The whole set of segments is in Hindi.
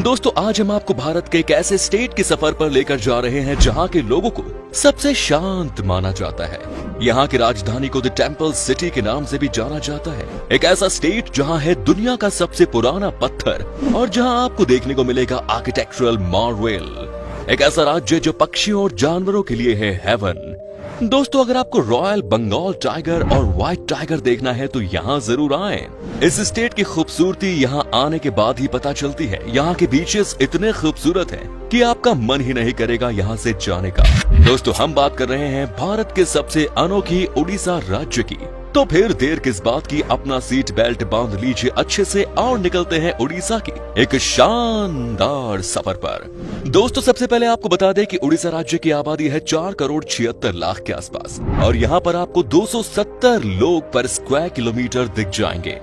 दोस्तों आज हम आपको भारत के एक ऐसे स्टेट के सफर पर लेकर जा रहे हैं जहां के लोगों को सबसे शांत माना जाता है। यहाँ की राजधानी को द टेम्पल सिटी के नाम से भी जाना जाता है। एक ऐसा स्टेट जहां है दुनिया का सबसे पुराना पत्थर और जहां आपको देखने को मिलेगा आर्किटेक्चरल मार्वेल। एक ऐसा राज्य जो पक्षियों और जानवरों के लिए है हेवन। दोस्तों अगर आपको रॉयल बंगाल टाइगर और व्हाइट टाइगर देखना है तो यहाँ जरूर आएं। इस स्टेट की खूबसूरती यहाँ आने के बाद ही पता चलती है। यहाँ के बीचेस इतने खूबसूरत हैं कि आपका मन ही नहीं करेगा यहाँ से जाने का। दोस्तों हम बात कर रहे हैं भारत के सबसे अनोखी उड़ीसा राज्य की। तो फिर देर किस बात की, अपना सीट बेल्ट बांध लीजिए अच्छे से और निकलते हैं उड़ीसा की एक शानदार सफर पर। दोस्तों सबसे पहले आपको बता दें कि उड़ीसा राज्य की आबादी है 4,76,00,000 के आसपास और यहाँ पर आपको 270 लोग पर स्क्वायर किलोमीटर दिख जाएंगे।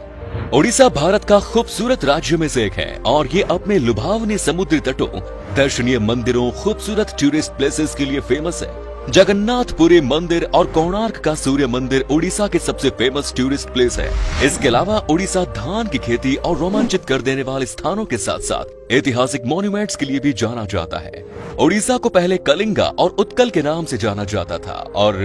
उड़ीसा भारत का खूबसूरत राज्य में से एक है और ये अपने लुभावने समुद्री तटों, दर्शनीय मंदिरों, खूबसूरत टूरिस्ट प्लेसेस के लिए फेमस है। जगन्नाथपुरी मंदिर और कोणार्क का सूर्य मंदिर उड़ीसा के सबसे फेमस टूरिस्ट प्लेस है। इसके अलावा उड़ीसा धान की खेती और रोमांचित कर देने वाले स्थानों के साथ साथ ऐतिहासिक मॉन्यूमेंट्स के लिए भी जाना जाता है। उड़ीसा को पहले कलिंगा और उत्कल के नाम से जाना जाता था और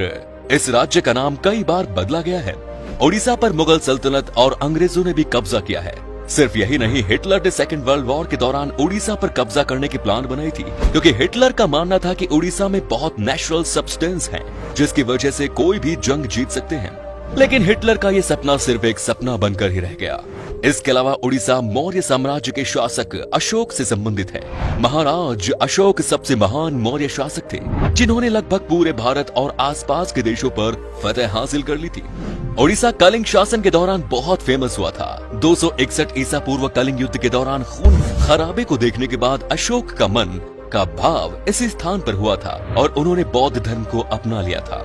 इस राज्य का नाम कई बार बदला गया है। उड़ीसा पर मुगल सल्तनत और अंग्रेजों ने भी कब्जा किया है। सिर्फ यही नहीं, हिटलर ने सेकेंड वर्ल्ड वॉर के दौरान उड़ीसा पर कब्जा करने की प्लान बनाई थी क्योंकि हिटलर का मानना था कि उड़ीसा में बहुत नेचुरल सब्सटेंस है जिसकी वजह से कोई भी जंग जीत सकते हैं। लेकिन हिटलर का ये सपना सिर्फ एक सपना बनकर ही रह गया। इसके अलावा उड़ीसा मौर्य साम्राज्य के शासक अशोक से संबंधित है। महाराज अशोक सबसे महान मौर्य शासक थे जिन्होंने लगभग पूरे भारत और आसपास के देशों पर फतह हासिल कर ली थी। उड़ीसा कलिंग शासन के दौरान बहुत फेमस हुआ था। 261 ईसा पूर्व कलिंग युद्ध के दौरान खून खराबे को देखने के बाद अशोक का मन का भाव इसी स्थान पर हुआ था और उन्होंने बौद्ध धर्म को अपना लिया था।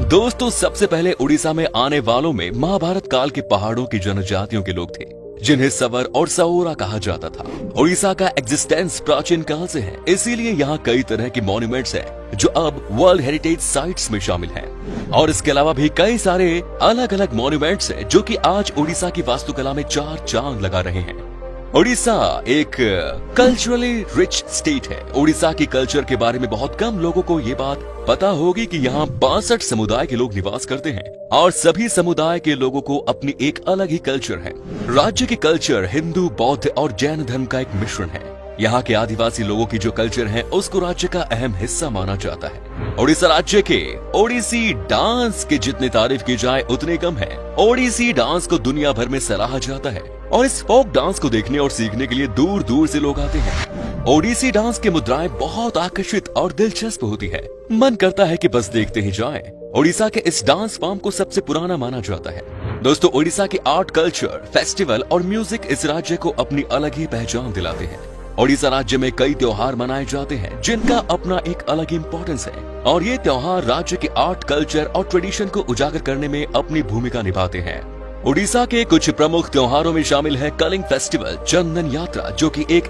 दोस्तों सबसे पहले उड़ीसा में आने वालों में महाभारत काल के पहाड़ों की जनजातियों के लोग थे जिन्हें सवर और सओरा कहा जाता था। उड़ीसा का एग्जिस्टेंस प्राचीन काल से है, इसीलिए यहाँ कई तरह के मॉन्यूमेंट्स हैं जो अब वर्ल्ड हेरिटेज साइट्स में शामिल हैं। और इसके अलावा भी कई सारे अलग अलग मॉन्यूमेंट्स हैं जो कि आज उड़ीसा की वास्तुकला में चार चांद लगा रहे हैं। उड़ीसा एक कल्चरली रिच स्टेट है। उड़ीसा की कल्चर के बारे में बहुत कम लोगों को ये बात पता होगी कि यहाँ 62 समुदाय के लोग निवास करते हैं और सभी समुदाय के लोगों को अपनी एक अलग ही कल्चर है। राज्य की कल्चर हिंदू, बौद्ध और जैन धर्म का एक मिश्रण है। यहाँ के आदिवासी लोगों की जो कल्चर है उसको राज्य का अहम हिस्सा माना जाता है। उड़ीसा राज्य के ओडिसी डांस की जितनी तारीफ की जाए उतनी कम है। ओडिसी डांस को दुनिया भर में सराहा जाता है और इस फोक डांस को देखने और सीखने के लिए दूर दूर से लोग आते हैं। ओडिसी डांस की मुद्राएं बहुत आकर्षित और दिलचस्प होती है, मन करता है कि बस देखते ही जाएं। उड़ीसा के इस डांस फॉर्म को सबसे पुराना माना जाता है। दोस्तों उड़ीसा की आर्ट, कल्चर, फेस्टिवल और म्यूजिक इस राज्य को अपनी अलग ही पहचान दिलाते हैं। उड़ीसा राज्य में कई त्योहार मनाए जाते हैं जिनका अपना एक अलग इम्पोर्टेंस है और ये त्योहार राज्य के आर्ट, कल्चर और ट्रेडिशन को उजागर करने में अपनी भूमिका निभाते हैं। उड़ीसा के कुछ प्रमुख त्योहारों में शामिल है कलिंग फेस्टिवल, चंदन यात्रा जो कि एक